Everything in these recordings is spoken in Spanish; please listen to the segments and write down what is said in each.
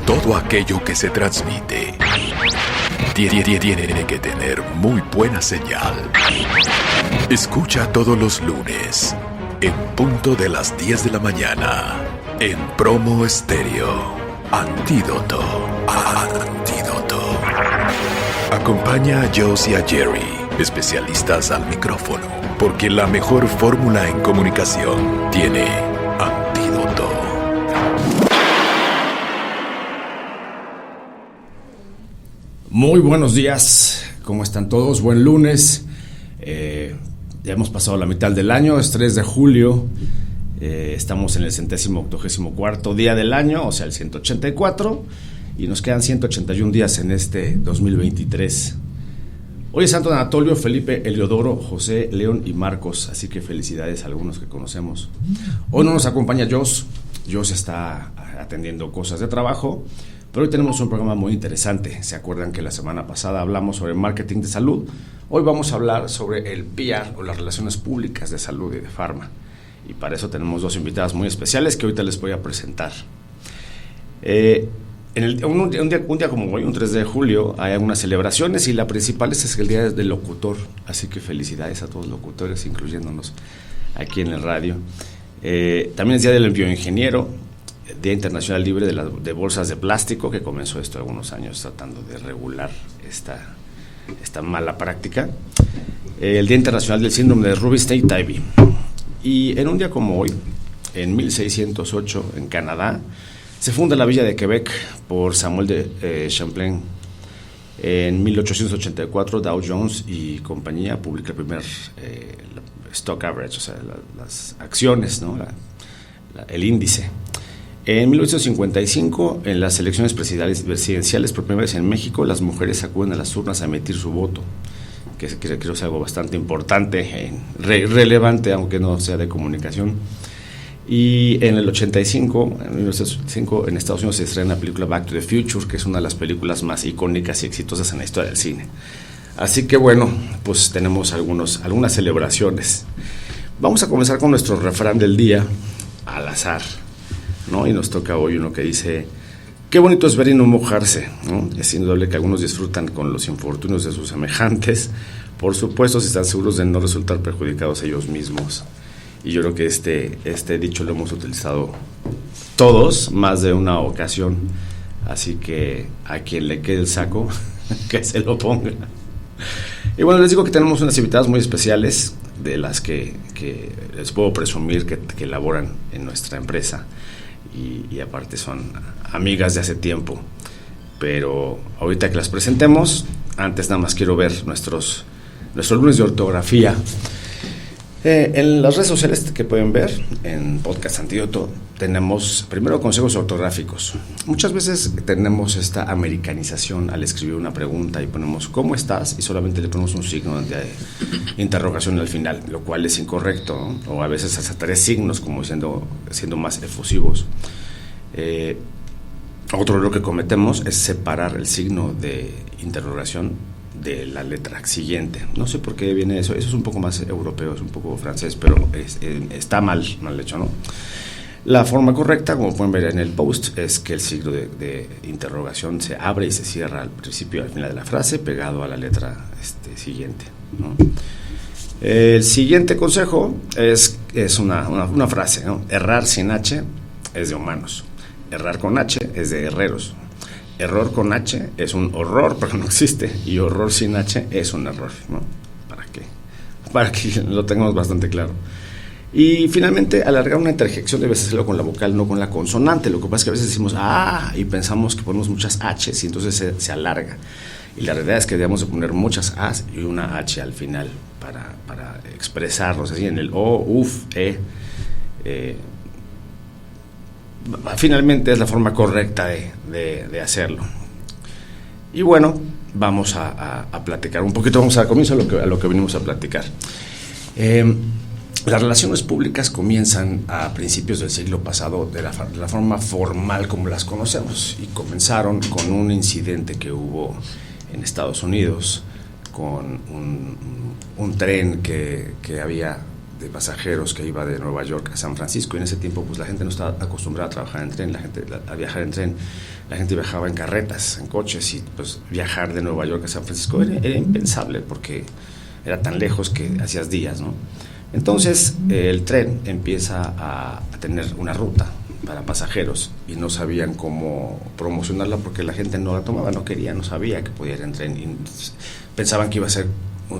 Todo aquello que se transmite tiene que tener muy buena señal. Escucha todos los lunes, en punto de las 10 de la mañana, en Promo Estéreo. Antídoto. Antídoto. Acompaña a Joss y a Jerry, especialistas al micrófono, porque la mejor fórmula en comunicación tiene Antídoto. Muy buenos días, ¿cómo están todos? Buen lunes. Ya hemos pasado la mitad del año, es 3 de julio. Estamos en el 184º día del año, o sea, el 184, y nos quedan 181 días en este 2023. Hoy es Santo Anatolio, Felipe, Eliodoro, José, León y Marcos, así que felicidades a algunos que conocemos. Hoy no nos acompaña Joss está atendiendo cosas de trabajo, pero hoy tenemos un programa muy interesante. ¿Se acuerdan que la semana pasada hablamos sobre marketing de salud? Hoy vamos a hablar sobre el PR o las relaciones públicas de salud y de farma. Y para eso tenemos dos invitadas muy especiales que ahorita les voy a presentar. Un día como hoy, un 3 de julio, hay algunas celebraciones y la principal es el Día del Locutor. Así que felicidades a todos los locutores, incluyéndonos aquí en el radio. También es Día del Bioingeniero, Día Internacional Libre de Bolsas de Plástico, que comenzó esto algunos años tratando de regular esta mala práctica. El Día Internacional del Síndrome de Rubinstein-Tybee. Y en un día como hoy, en 1608, en Canadá, se funda la Villa de Quebec por Samuel de Champlain. En 1884, Dow Jones y compañía publica el primer stock average, o sea, las acciones, ¿no? El índice. En 1955, en las elecciones presidenciales por primera vez en México, las mujeres acuden a las urnas a emitir su voto, que creo que es algo bastante importante, relevante, aunque no sea de comunicación. Y en el 1985, en Estados Unidos se estrena la película Back to the Future, que es una de las películas más icónicas y exitosas en la historia del cine. Así que bueno, pues tenemos algunas celebraciones. Vamos a comenzar con nuestro refrán del día, al azar, ¿no? Y nos toca hoy uno que dice: qué bonito es ver y no mojarse, ¿no? Es indudable que algunos disfrutan con los infortunios de sus semejantes, por supuesto si están seguros de no resultar perjudicados ellos mismos. Y yo creo que este dicho lo hemos utilizado todos más de una ocasión, así que a quien le quede el saco, que se lo ponga. Y bueno, les digo que tenemos unas invitadas muy especiales, de las que les puedo presumir que laboran en nuestra empresa. Y aparte son amigas de hace tiempo, pero ahorita que las presentemos, antes nada más quiero ver nuestro lunes de ortografía. En las redes sociales que pueden ver, en Podcast Antídoto, tenemos primero consejos ortográficos. Muchas veces tenemos esta americanización al escribir una pregunta y ponemos ¿cómo estás? Y solamente le ponemos un signo de interrogación al final, lo cual es incorrecto, ¿no? O a veces hasta 3 signos, como siendo más efusivos. Otro error que cometemos es separar el signo de interrogación de la letra siguiente. No sé por qué viene eso es un poco más europeo, es un poco francés, pero está mal hecho, ¿no? La forma correcta, como pueden ver en el post, es que el signo de interrogación se abre y se cierra al principio y al final de la frase, pegado a la letra siguiente, ¿no? El siguiente consejo es una frase, ¿no? Errar sin H es de humanos, errar con H es de herreros. Error con H es un horror, pero no existe, y horror sin H es un error, ¿no? Para que lo tengamos bastante claro. Y finalmente, alargar una interjección debes hacerlo con la vocal, no con la consonante. Lo que pasa es que a veces decimos y pensamos que ponemos muchas H's y entonces se alarga. Y la realidad es que debemos de poner muchas A's y una H al final para expresarnos así en el O, uf, finalmente es la forma correcta de hacerlo. Y bueno, vamos a platicar un poquito, vamos a dar comienzo a lo que venimos a platicar. Las relaciones públicas comienzan a principios del siglo pasado de la forma formal como las conocemos, y comenzaron con un incidente que hubo en Estados Unidos con un tren que había pasajeros que iba de Nueva York a San Francisco, y en ese tiempo pues la gente no estaba acostumbrada a trabajar en tren, a viajar en tren, la gente viajaba en carretas, en coches, y pues viajar de Nueva York a San Francisco era impensable porque era tan lejos que hacías días, ¿no? Entonces el tren empieza a tener una ruta para pasajeros y no sabían cómo promocionarla porque la gente no la tomaba, no quería, no sabía que podía ir en tren, y pensaban que iba a ser,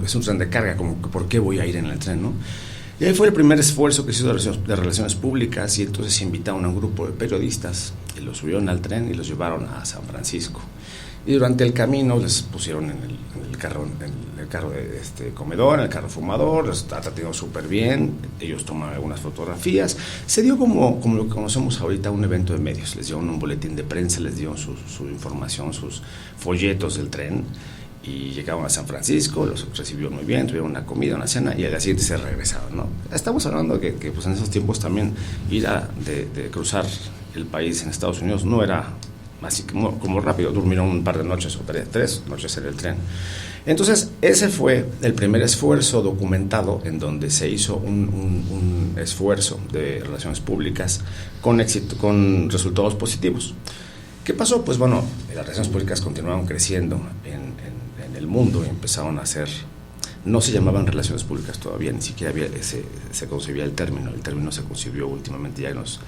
es un tren de carga, como ¿por qué voy a ir en el tren, no? Y ahí fue el primer esfuerzo que se hizo de relaciones públicas, y entonces se invitaron a un grupo de periodistas y los subieron al tren y los llevaron a San Francisco. Y durante el camino les pusieron en el carro de comedor, en el carro fumador, los trataron súper bien, ellos tomaron algunas fotografías. Se dio como lo que conocemos ahorita, un evento de medios. Les dieron un boletín de prensa, les dieron su información, sus folletos del tren, y llegaron a San Francisco, los recibió muy bien, tuvieron una comida, una cena, y al día siguiente se regresaron, ¿no? Estamos hablando de que pues en esos tiempos también ir de cruzar el país en Estados Unidos no era así como rápido. Durmieron un par de noches o 3 noches en el tren. Entonces ese fue el primer esfuerzo documentado en donde se hizo un esfuerzo de relaciones públicas con éxito, con resultados positivos. ¿Qué pasó? Pues bueno, las relaciones públicas continuaron creciendo en el mundo y empezaron a hacer, no se llamaban relaciones públicas todavía, ni siquiera se concebía el término se concibió últimamente ya en los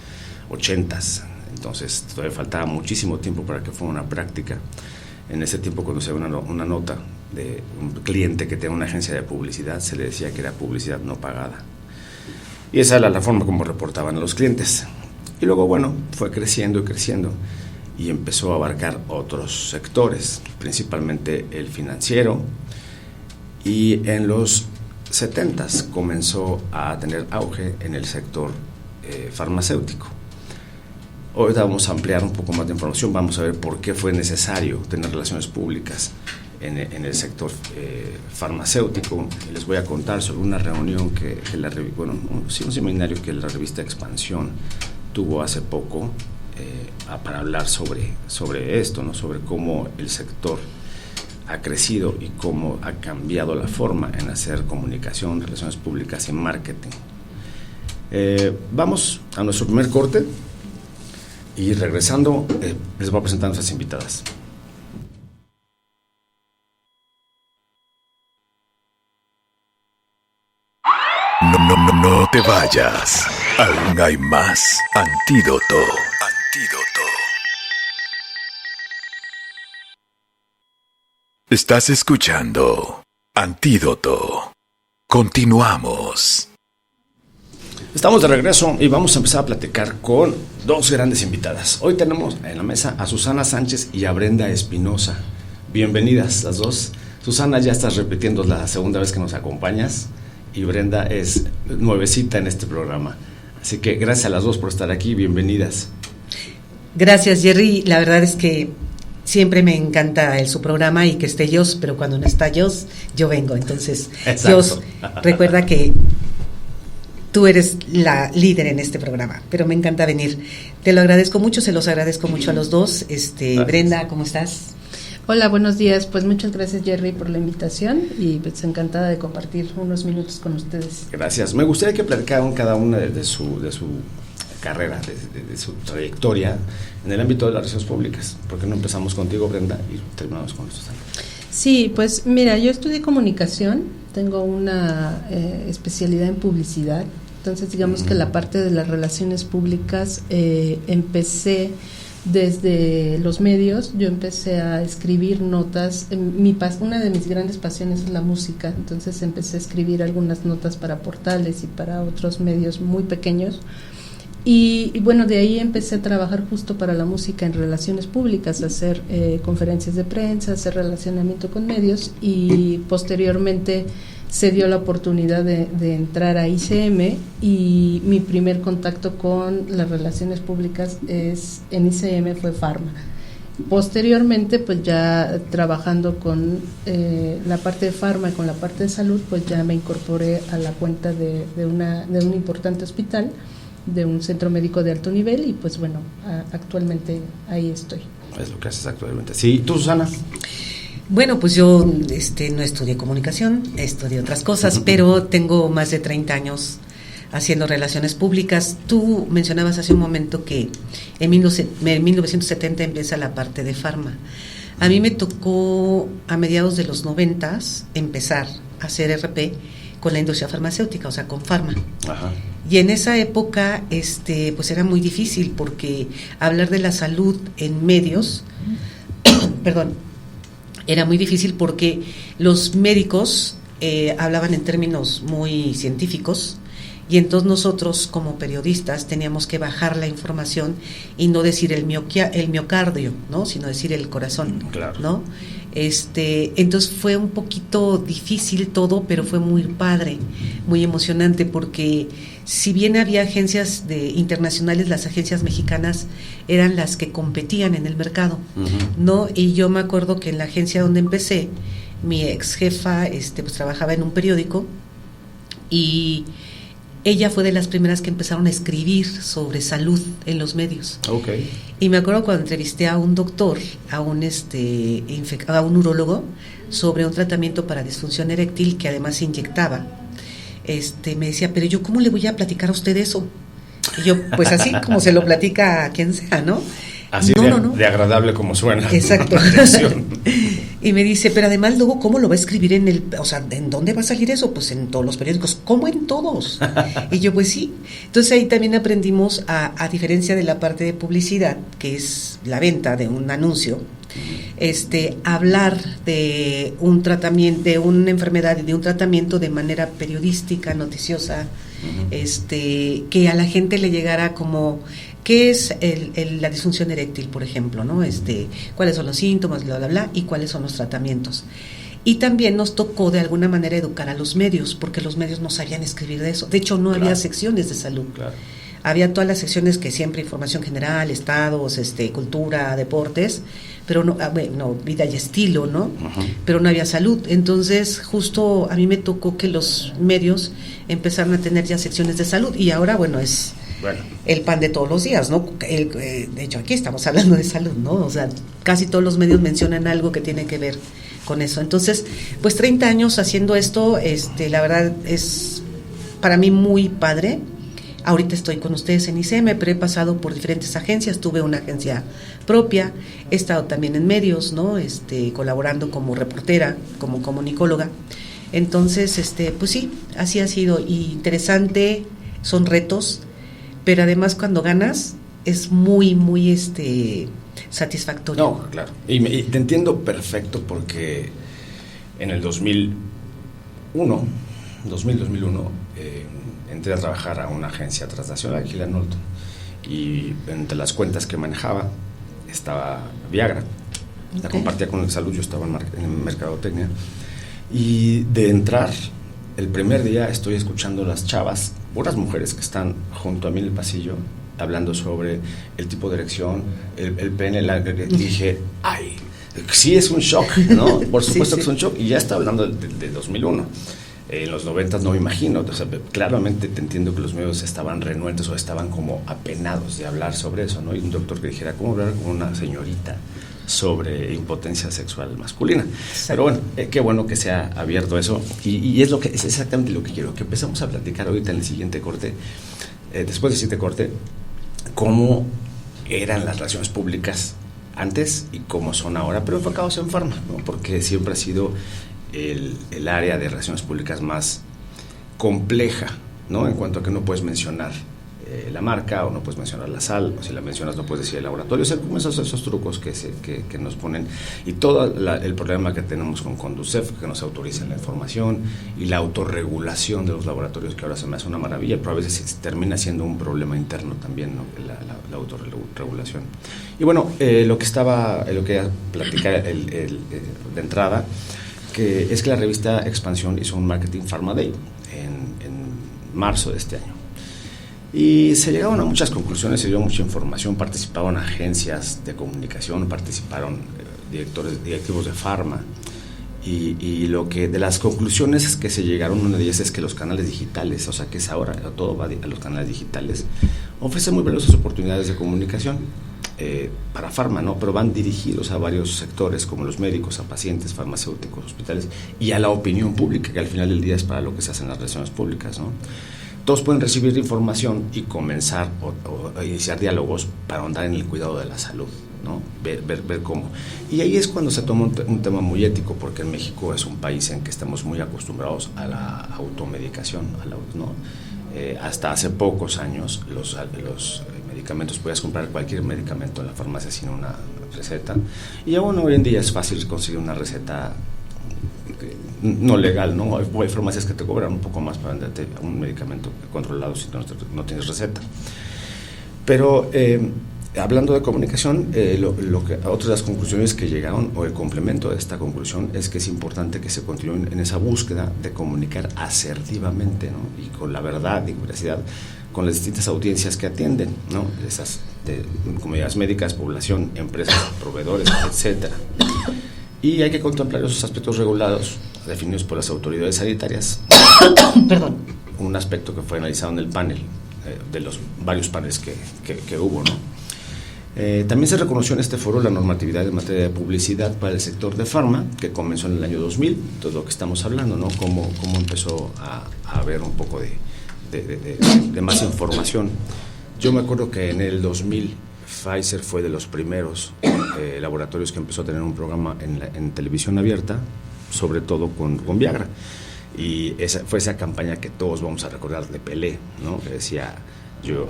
80s, entonces todavía faltaba muchísimo tiempo para que fuera una práctica. En ese tiempo, cuando se ve una nota de un cliente que tenía una agencia de publicidad, se le decía que era publicidad no pagada, y esa era la forma como reportaban a los clientes. Y luego, bueno, fue creciendo y creciendo, y empezó a abarcar otros sectores, principalmente el financiero, y en los 70s comenzó a tener auge en el sector farmacéutico. Ahorita vamos a ampliar un poco más de información, vamos a ver por qué fue necesario tener relaciones públicas en el sector farmacéutico, y les voy a contar sobre una reunión un seminario que la revista Expansión tuvo hace poco, para hablar sobre esto, ¿no? Sobre cómo el sector ha crecido y cómo ha cambiado la forma en hacer comunicación, relaciones públicas y marketing. Vamos a nuestro primer corte y regresando les voy a presentar a nuestras invitadas. No te vayas. Aún hay más. Antídoto. Estás escuchando Antídoto. Continuamos. Estamos de regreso y vamos a empezar a platicar con dos grandes invitadas. Hoy tenemos en la mesa a Susana Sánchez y a Brenda Espinosa. Bienvenidas las dos. Susana, ya estás repitiendo la segunda vez que nos acompañas, y Brenda es nuevecita en este programa. Así que gracias a las dos por estar aquí, bienvenidas. Gracias, Jerry. La verdad es que siempre me encanta su programa y que esté Jos, pero cuando no está Jos, yo vengo. Entonces, Jos, recuerda que tú eres la líder en este programa, pero me encanta venir. Te lo agradezco mucho, se los agradezco mucho a los dos. Brenda, ¿cómo estás? Hola, buenos días. Pues muchas gracias, Jerry, por la invitación, y pues encantada de compartir unos minutos con ustedes. Gracias. Me gustaría que platicaran cada una de su carrera, de su trayectoria en el ámbito de las relaciones públicas. ¿Por qué no empezamos contigo, Brenda, y terminamos con Susana? Sí, pues mira, yo estudié comunicación, tengo una especialidad en publicidad, entonces digamos que la parte de las relaciones públicas empecé desde los medios. Yo empecé a escribir notas, una de mis grandes pasiones es la música, entonces empecé a escribir algunas notas para portales y para otros medios muy pequeños. Y bueno, de ahí empecé a trabajar justo para la música en relaciones públicas, a hacer conferencias de prensa, hacer relacionamiento con medios, y posteriormente se dio la oportunidad de entrar a ICM, y mi primer contacto con las relaciones públicas en ICM fue Pharma. Posteriormente, pues ya trabajando con la parte de Pharma y con la parte de salud, pues ya me incorporé a la cuenta de un importante hospital, de un centro médico de alto nivel, y pues bueno, actualmente ahí estoy. Es lo que haces actualmente. Sí, ¿tú, Susana? Bueno, pues yo no estudié comunicación, estudié otras cosas, pero tengo más de 30 años haciendo relaciones públicas. Tú mencionabas hace un momento que en 1970 empieza la parte de farma. A mí me tocó a mediados de los 90 empezar a hacer RP con la industria farmacéutica, o sea, con farma. Ajá. Y en esa época, pues era muy difícil porque hablar de la salud en medios, perdón, era muy difícil porque los médicos hablaban en términos muy científicos. Y entonces nosotros como periodistas teníamos que bajar la información y no decir el miocardio, ¿no? Sino decir el corazón, claro. ¿no? Entonces fue un poquito difícil todo, pero fue muy padre, muy emocionante, porque si bien había agencias internacionales, las agencias mexicanas eran las que competían en el mercado, ¿no? Y yo me acuerdo que en la agencia donde empecé, mi ex jefa pues trabajaba en un periódico y ella fue de las primeras que empezaron a escribir sobre salud en los medios. Okay. Y me acuerdo cuando entrevisté a un doctor, a un urólogo, sobre un tratamiento para disfunción eréctil que además se inyectaba. Me decía, pero yo ¿cómo le voy a platicar a usted eso? Y yo, pues así como se lo platica a quien sea, ¿no? Así de agradable como suena. Exacto. Y me dice, pero además luego, ¿cómo lo va a escribir ¿en dónde va a salir eso? Pues en todos los periódicos. ¿Cómo en todos? Y yo, pues sí. Entonces ahí también aprendimos a diferencia de la parte de publicidad, que es la venta de un anuncio, hablar de un tratamiento, de una enfermedad y de un tratamiento de manera periodística, noticiosa, que a la gente le llegara como ¿qué es la disfunción eréctil, por ejemplo, ¿no? ¿Cuáles son los síntomas, bla, bla, bla, y cuáles son los tratamientos? Y también nos tocó de alguna manera educar a los medios, porque los medios no sabían escribir de eso. De hecho, no había secciones de salud. Claro. Había todas las secciones que siempre información general, estados, cultura, deportes, pero no, vida y estilo, ¿no? Uh-huh. Pero no había salud. Entonces, justo a mí me tocó que los medios empezaron a tener ya secciones de salud, y ahora, es el pan de todos los días, ¿no? De hecho, aquí estamos hablando de salud, ¿no? O sea, casi todos los medios mencionan algo que tiene que ver con eso. Entonces, pues 30 años haciendo esto, la verdad es para mí muy padre. Ahorita estoy con ustedes en ICM, pero he pasado por diferentes agencias, tuve una agencia propia, he estado también en medios, ¿no? Colaborando como reportera, como comunicóloga. Entonces, pues sí, así ha sido, y interesante, son retos, pero además cuando ganas es muy, muy satisfactorio. No, claro. Y te entiendo perfecto, porque en el 2001, entré a trabajar a una agencia transnacional, Gila Norton, y entre las cuentas que manejaba estaba Viagra. La compartía con el Salud, yo estaba en mercadotecnia, y de entrar el primer día estoy escuchando las chavas, puras mujeres que están junto a mí en el pasillo, hablando sobre el tipo de erección, el pene, y dije, ¡ay! Sí, es un shock, ¿no? Por supuesto que es un shock, y ya estaba hablando de 2001. En los 90 no me imagino, o sea, claramente te entiendo que los medios estaban renuentes o estaban como apenados de hablar sobre eso, ¿no? Y un doctor que dijera, ¿cómo hablar con una señorita sobre impotencia sexual masculina? Exacto. Pero bueno, qué bueno que se ha abierto eso, y es exactamente lo que quiero, que empezamos a platicar ahorita en el siguiente corte, después del siguiente corte, cómo eran las relaciones públicas antes y cómo son ahora, pero enfocados en farma, ¿no? Porque siempre ha sido el área de relaciones públicas más compleja, ¿no? En cuanto a que no puedes mencionar la marca, o no puedes mencionar la sal, o si la mencionas no puedes decir el laboratorio, o sea, como esos trucos que nos ponen, y todo el problema que tenemos con Conducef, que nos autorizan la información, y la autorregulación de los laboratorios, que ahora se me hace una maravilla, pero a veces termina siendo un problema interno también, ¿no? La autorregulación. Y bueno, lo que platicar de entrada, que es que la revista Expansión hizo un Marketing Pharma Day en marzo de este año, y se llegaron a muchas conclusiones, se dio mucha información, participaron agencias de comunicación, participaron directivos de farma, y lo que de las conclusiones que se llegaron, una de ellas es que los canales digitales, o sea, que es ahora todo va a los canales digitales, ofrecen muy valiosas oportunidades de comunicación. para farma, ¿no? Pero van dirigidos a varios sectores, como los médicos, a pacientes, farmacéuticos, hospitales, y a la opinión pública, que al final del día es para lo que se hacen las relaciones públicas, ¿no? Todos pueden recibir información y comenzar o iniciar diálogos para ahondar en el cuidado de la salud, ¿no? Ver cómo. Y ahí es cuando se toma un tema muy ético, porque en México es un país en que estamos muy acostumbrados a la automedicación, ¿no? Hasta hace pocos años los medicamentos, podías comprar cualquier medicamento en la farmacia sin una receta, y aún hoy en día es fácil conseguir una receta no legal, ¿no? Hay farmacias que te cobran un poco más para venderte un medicamento controlado si no tienes receta. Pero hablando de comunicación, otras de las conclusiones que llegaron, o el complemento de esta conclusión, es que es importante que se continúe en esa búsqueda de comunicar asertivamente, ¿no? Y con la verdad y veracidad con las distintas audiencias que atienden, ¿no? Esas comunidades médicas, población, empresas, proveedores, etcétera. Y hay que contemplar esos aspectos regulados, definidos por las autoridades sanitarias. Perdón. Un aspecto que fue analizado en el panel, de los varios paneles que hubo, ¿no? También se reconoció en este foro la normatividad en materia de publicidad para el sector de farma, que comenzó en el año 2000, todo lo que estamos hablando, ¿no? Cómo empezó a haber un poco de más información. Yo me acuerdo que en el 2000 Pfizer fue de los primeros laboratorios que empezó a tener un programa en televisión abierta, sobre todo con Viagra, y fue esa campaña que todos vamos a recordar de Pelé, ¿no? Que decía,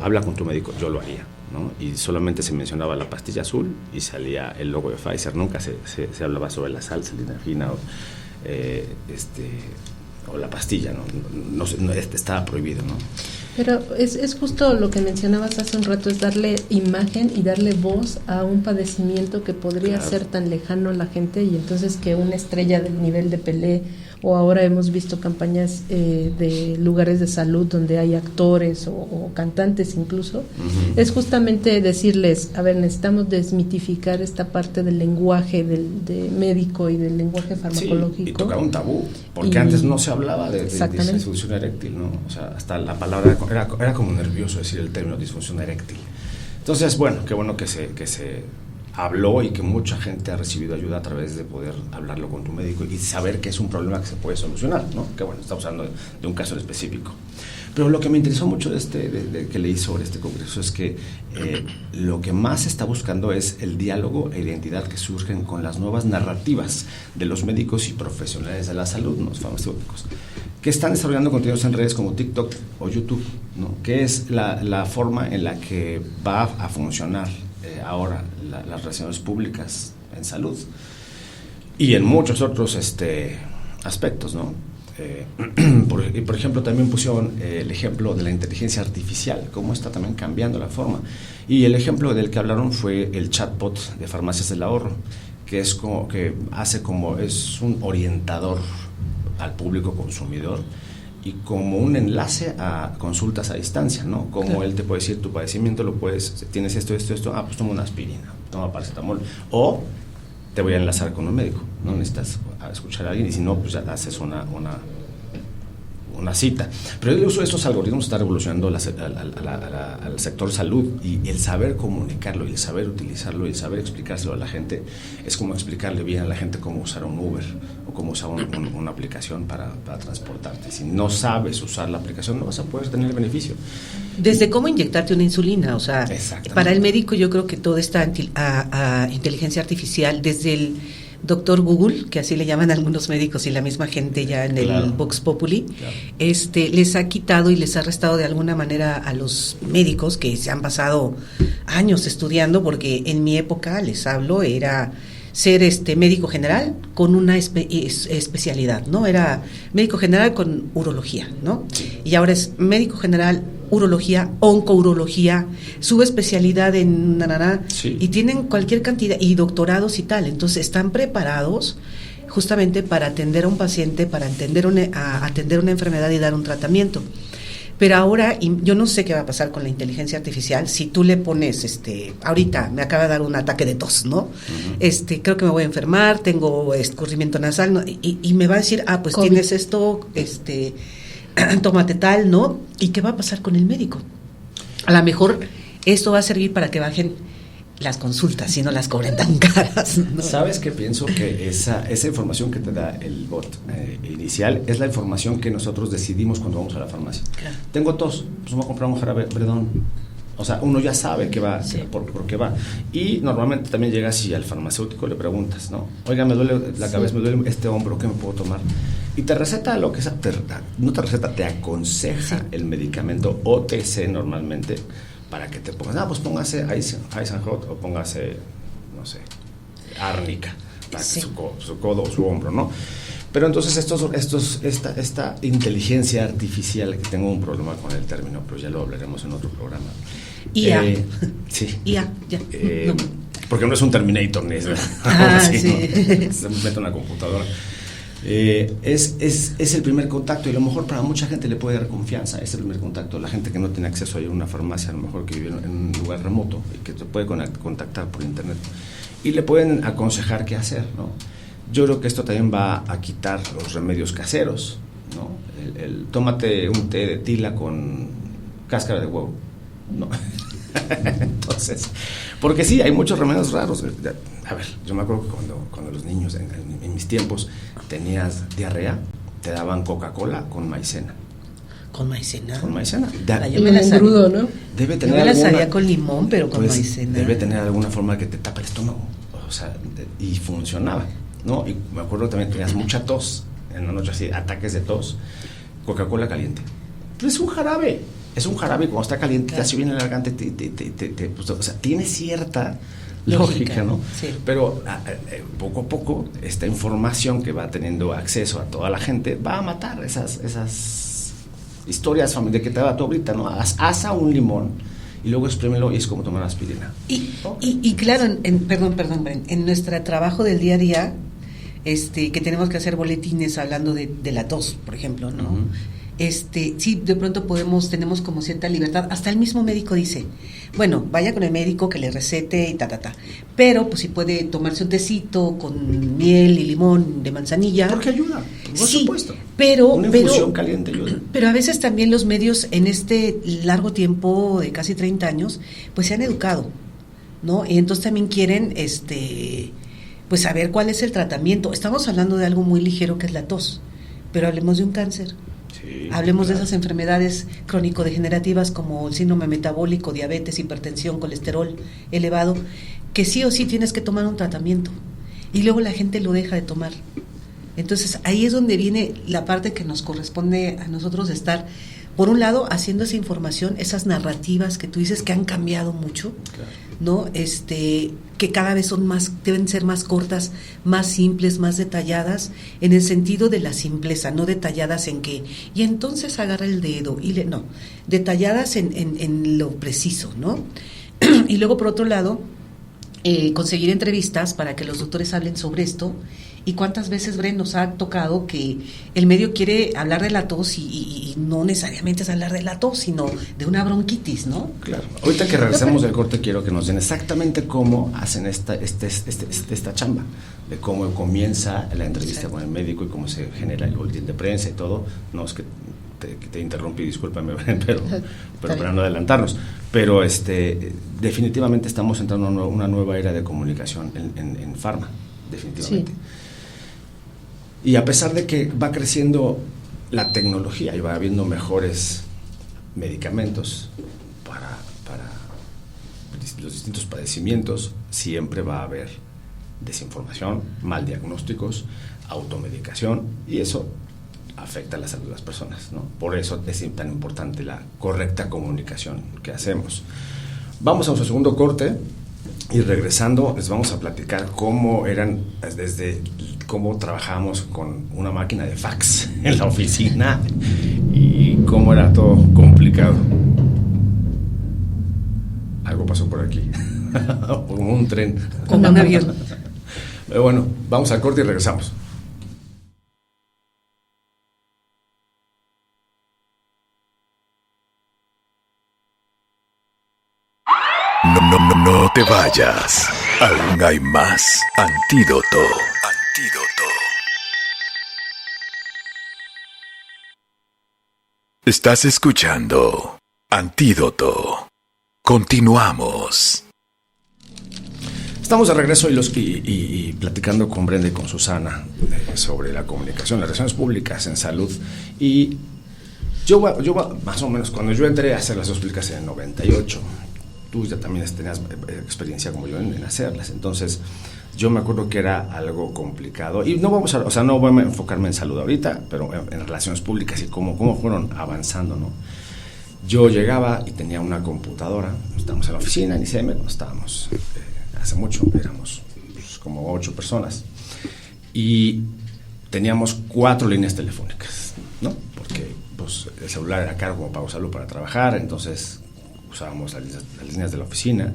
habla con tu médico, yo lo haría, ¿no? Y solamente se mencionaba la pastilla azul y salía el logo de Pfizer, nunca se hablaba sobre la sal, salinafina o la pastilla, no estaba prohibido, ¿no? Pero es justo lo que mencionabas hace un rato, es darle imagen y darle voz a un padecimiento que podría ser tan lejano a la gente, y entonces que una estrella del nivel de Pelé, o ahora hemos visto campañas de lugares de salud donde hay actores o cantantes incluso, es justamente decirles, a ver, necesitamos desmitificar esta parte del lenguaje de médico y del lenguaje farmacológico. Sí, y tocar un tabú, porque antes no se hablaba de disfunción eréctil, ¿no? O sea, hasta la palabra era como nervioso decir el término disfunción eréctil. Entonces, bueno, qué bueno que se habló y que mucha gente ha recibido ayuda a través de poder hablarlo con tu médico y saber que es un problema que se puede solucionar, ¿no? Que bueno, estamos hablando de un caso específico. Pero lo que me interesó mucho de que leí sobre este congreso es que lo que más se está buscando es el diálogo e identidad que surgen con las nuevas narrativas de los médicos y profesionales de la salud, los farmacéuticos, que están desarrollando contenidos en redes como TikTok o YouTube, ¿no? Que es la forma en la que va a funcionar ahora las relaciones públicas en salud y en muchos otros aspectos, ¿no? Por ejemplo, también pusieron el ejemplo de la inteligencia artificial, cómo está también cambiando la forma, y el ejemplo del que hablaron fue el chatbot de Farmacias del Ahorro, que es es un orientador al público consumidor y como un enlace a consultas a distancia, ¿no? Como claro. Él te puede decir, tu padecimiento tienes esto, pues toma una aspirina, toma paracetamol, o te voy a enlazar con un médico, no necesitas escuchar a alguien, y si no, pues ya haces una cita. Pero el uso de estos algoritmos está revolucionando al sector salud, y el saber comunicarlo, y el saber utilizarlo, y el saber explicárselo a la gente, es como explicarle bien a la gente cómo usar un Uber o cómo usar una aplicación para transportarte. Si no sabes usar la aplicación, no vas a poder tener el beneficio. Desde cómo inyectarte una insulina, o sea, para el médico yo creo que todo está a inteligencia artificial, desde el doctor Google, que así le llaman algunos médicos y la misma gente ya en el Vox Populi, les ha quitado y les ha restado de alguna manera a los médicos que se han pasado años estudiando, porque en mi época, les hablo, era ser médico general con una especialidad, ¿no? Era médico general con urología, ¿no? Y ahora es médico general, urología, oncourología, subespecialidad en y tienen cualquier cantidad, y doctorados y tal. Entonces están preparados justamente para atender a un paciente, para atender una enfermedad y dar un tratamiento. Pero ahora, yo no sé qué va a pasar con la inteligencia artificial, si tú le pones, ahorita me acaba de dar un ataque de tos, ¿no? Uh-huh. Creo que me voy a enfermar, tengo escurrimiento nasal, ¿no? Y me va a decir, pues COVID. Tienes esto, tómate tal, ¿no? ¿Y qué va a pasar con el médico? A lo mejor esto va a servir para que bajen las consultas y no las cobren tan caras, ¿no? ¿Sabes qué pienso? Que esa información que te da el bot inicial es la información que nosotros decidimos cuando vamos a la farmacia. Claro. Tengo tos, pues voy a comprar un jarabe Bredón. O sea, uno ya sabe que va, Sí. por qué va. Y normalmente también llegas y al farmacéutico le preguntas, ¿no? Oiga, me duele la cabeza, me duele este hombro, ¿qué me puedo tomar? Y te receta lo que es, no te receta, te aconseja el medicamento OTC normalmente para que te pongas, pues póngase Eisenhot o póngase, no sé, árnica, para que su codo o su hombro, ¿no? Pero entonces esta inteligencia artificial, que tengo un problema con el término, pero ya lo hablaremos en otro programa. IA. Sí. IA, ya. No. Porque no es un Terminator, ni es sí. ¿no? Se mete en la computadora. Es el primer contacto, y a lo mejor para mucha gente le puede dar confianza. Es el primer contacto. La gente que no tiene acceso a ir a una farmacia, a lo mejor que vive en un lugar remoto y que se puede contactar por internet y le pueden aconsejar qué hacer, ¿no? Yo creo que esto también va a quitar los remedios caseros, ¿no? Tómate un té de tila con cáscara de huevo, ¿no? Entonces, porque sí, hay muchos remedios raros. A ver, yo me acuerdo que cuando los niños, en mis tiempos, tenías diarrea, te daban Coca-Cola con maicena. ¿Con maicena? Con maicena. Yo me la sabía. Engrudo, ¿no? Debe tener Yo me la alguna, sabía con limón, pero con pues, maicena. Debe tener alguna forma que te tapa el estómago. O sea, y funcionaba, ¿no? Y me acuerdo que también tenías mucha tos en la noche, así, ataques de tos. Coca-Cola caliente. Pero es un jarabe. Es un jarabe, cuando está caliente, claro, te hace bien el garganta, pues, o sea, tiene cierta lógica, ¿no? Sí. Pero poco a poco, esta información que va teniendo acceso a toda la gente va a matar esas historias de que te da tu ahorita, ¿no? Asa un limón y luego exprímelo y es como tomar aspirina. Y claro, perdón, Bren, en nuestro trabajo del día a día, que tenemos que hacer boletines hablando de la tos, por ejemplo, ¿no? Uh-huh. Sí, de pronto tenemos como cierta libertad. Hasta el mismo médico dice, bueno, vaya con el médico que le recete y pero pues si puede tomarse un tecito con miel y limón de manzanilla. Porque ayuda, por supuesto. Una infusión caliente ayuda. Pero a veces también los medios en este largo tiempo de casi 30 años, pues se han educado, ¿no? Y entonces también quieren, pues saber cuál es el tratamiento. Estamos hablando de algo muy ligero que es la tos, pero hablemos de un cáncer. Sí, hablemos de esas enfermedades crónico-degenerativas como el síndrome metabólico, diabetes, hipertensión, colesterol elevado, que sí o sí tienes que tomar un tratamiento y luego la gente lo deja de tomar. Entonces ahí es donde viene la parte que nos corresponde a nosotros estar, por un lado, haciendo esa información, esas narrativas que tú dices que han cambiado mucho, claro, ¿no? Que cada vez deben ser más cortas, más simples, más detalladas, en el sentido de la simpleza, no detalladas en que, y entonces agarra el dedo, no, detalladas en lo preciso, ¿no? Y luego, por otro lado, conseguir entrevistas para que los doctores hablen sobre esto. ¿Y cuántas veces, Bren, nos ha tocado que el medio quiere hablar de la tos y no necesariamente es hablar de la tos, sino de una bronquitis, ¿no? Claro. Ahorita que regresemos del corte, quiero que nos den exactamente cómo hacen esta chamba, de cómo comienza la entrevista con el médico y cómo se genera el boletín de prensa y todo. No es que te interrumpí, discúlpame, pero para no adelantarnos. Pero definitivamente estamos entrando a una nueva era de comunicación en Pharma, definitivamente. Sí. Y a pesar de que va creciendo la tecnología y va habiendo mejores medicamentos para los distintos padecimientos, siempre va a haber desinformación, mal diagnósticos, automedicación, y eso afecta a la salud de las personas, ¿no? Por eso es tan importante la correcta comunicación que hacemos. Vamos a nuestro segundo corte. Y regresando, les vamos a platicar cómo trabajamos con una máquina de fax en la oficina y cómo era todo complicado. Algo pasó por aquí, como un tren. Como un avión. Pero bueno, vamos al corte y regresamos. No te vayas. Aún hay más. Antídoto. Estás escuchando Antídoto. Continuamos. Estamos de regreso y platicando con Brenda y con Susana sobre la comunicación, las relaciones públicas en salud. Y yo más o menos, cuando yo entré a hacer las 2 públicas en el 98, tú ya también tenías experiencia como yo en hacerlas. Entonces, yo me acuerdo que era algo complicado. Y no voy a enfocarme en salud ahorita, pero en relaciones públicas y cómo fueron avanzando, ¿no? Yo llegaba y tenía una computadora. Estábamos en la oficina, en ICM, cuando estábamos... hace mucho, éramos como 8 personas y teníamos 4 líneas telefónicas, ¿no? Porque pues, el celular era caro como para usarlo para trabajar, entonces usábamos las líneas de la oficina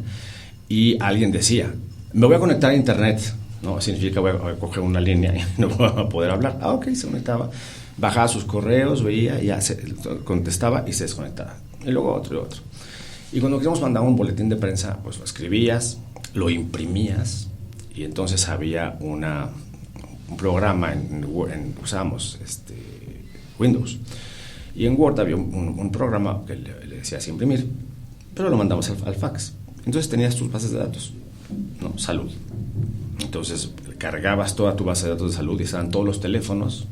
y alguien decía, me voy a conectar a internet, ¿no? Significa voy a coger una línea y no voy a poder hablar. Ok, se conectaba, bajaba sus correos, veía, ya se contestaba y se desconectaba. Y luego otro y otro. Y cuando queríamos mandar un boletín de prensa, pues lo escribías, lo imprimías y entonces había un programa usábamos Windows y en Word había un programa que le decías imprimir, pero lo mandamos al fax. Entonces tenías tus bases de datos, ¿no? Salud. Entonces cargabas toda tu base de datos de salud y estaban todos los teléfonos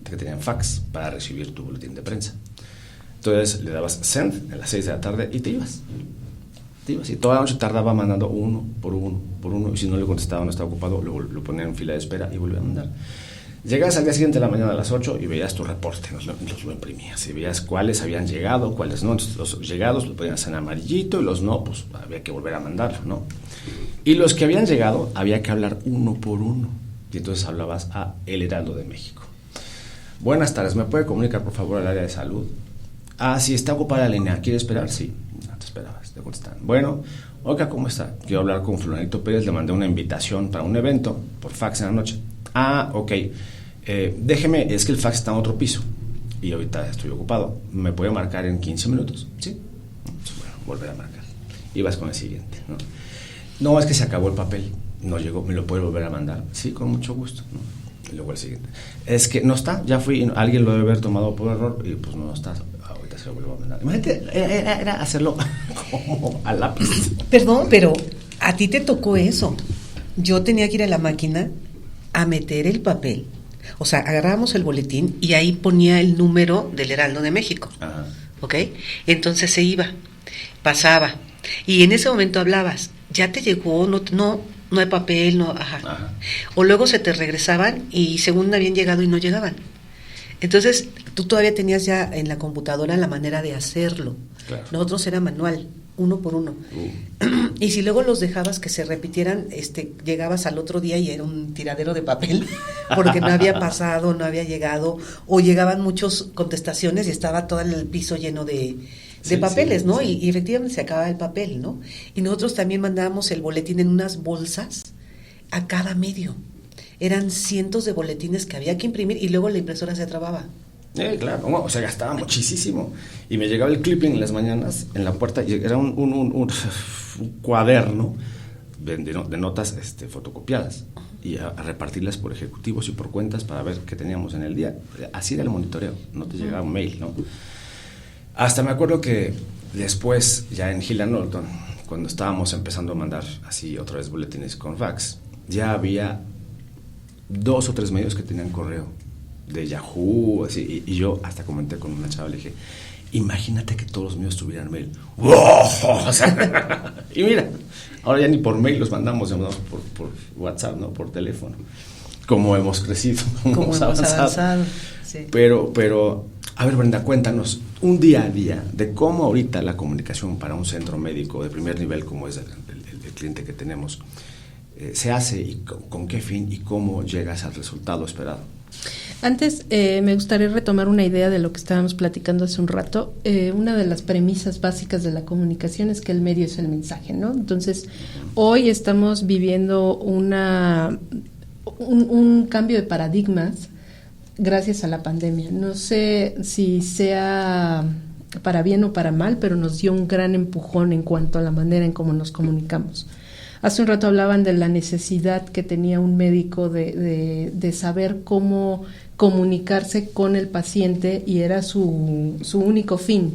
que tenían fax para recibir tu boletín de prensa. Entonces le dabas send a las 6 de la tarde y te ibas. Y toda la noche tardaba mandando uno por uno, y si no le contestaba, no estaba ocupado, lo ponían en fila de espera y volvía a mandar. Llegabas al día siguiente de la mañana a las 8 y veías tu reporte, lo imprimías y veías cuáles habían llegado, cuáles no. Entonces, los llegados los ponías en amarillito y los no, pues había que volver a mandarlo, ¿no? Y los que habían llegado había que hablar uno por uno, y entonces hablabas a El Heraldo de México. Buenas tardes, ¿me puede comunicar por favor al área de salud? Sí, está ocupada la línea, ¿quiere esperar? Sí, no te esperabas, te contestan. Bueno, oiga, ¿cómo está? Quiero hablar con Fulanito Pérez, le mandé una invitación para un evento por fax en la noche. Ok, déjeme, es que el fax está en otro piso y ahorita estoy ocupado, ¿me puede marcar en 15 minutos? Sí. Entonces, bueno, volver a marcar. Ibas con el siguiente, ¿no? No, es que se acabó el papel, no llegó, ¿me lo puede volver a mandar? Sí, con mucho gusto, ¿no? Y luego el siguiente. Es que no está, ya fui, alguien lo debe haber tomado por error y pues no está. Ahorita se lo vuelvo a mandar. Imagínate, era hacerlo como a lápiz. Perdón, pero a ti te tocó eso. Yo tenía que ir a la máquina a meter el papel. O sea, agarrábamos el boletín y ahí ponía el número del Heraldo de México. Ajá. ¿Ok? Entonces se iba, pasaba. Y en ese momento hablabas, ya te llegó, no hay papel, no, ajá. O luego se te regresaban y según habían llegado y no llegaban. Entonces, tú todavía tenías ya en la computadora la manera de hacerlo. Claro. Nosotros era manual, uno por uno. Y si luego los dejabas que se repitieran, llegabas al otro día y era un tiradero de papel, porque no había pasado, no había llegado, o llegaban muchas contestaciones y estaba todo el piso lleno de papeles, ¿no? Sí. Y efectivamente se acababa el papel, ¿no? Y nosotros también mandábamos el boletín en unas bolsas a cada medio. Eran cientos de boletines que había que imprimir y luego la impresora se trababa. Claro, o sea, gastaba muchísimo. Y me llegaba el clipping en las mañanas en la puerta y era un cuaderno de notas fotocopiadas y a repartirlas por ejecutivos y por cuentas para ver qué teníamos en el día. Así era el monitoreo, no te llegaba un mail, ¿no? Hasta me acuerdo que después, ya en Hill & Knowlton, cuando estábamos empezando a mandar así otra vez boletines con fax, ya había 2 o 3 medios que tenían correo de Yahoo, así, y yo hasta comenté con una chava, le dije, imagínate que todos los míos tuvieran mail. ¡Wow! O sea, y mira, ahora ya ni por mail los mandamos por WhatsApp, ¿no? Por teléfono. Como hemos crecido, como hemos avanzado. Sí. Pero, a ver, Brenda, cuéntanos un día a día de cómo ahorita la comunicación para un centro médico de primer nivel, como es el cliente que tenemos, se hace y con qué fin y cómo llegas al resultado esperado. Antes me gustaría retomar una idea de lo que estábamos platicando hace un rato. Una de las premisas básicas de la comunicación es que el medio es el mensaje, ¿no? Entonces, hoy estamos viviendo un cambio de paradigmas gracias a la pandemia. No sé si sea para bien o para mal, pero nos dio un gran empujón en cuanto a la manera en cómo nos comunicamos. Hace un rato hablaban de la necesidad que tenía un médico de saber cómo comunicarse con el paciente y era su único fin.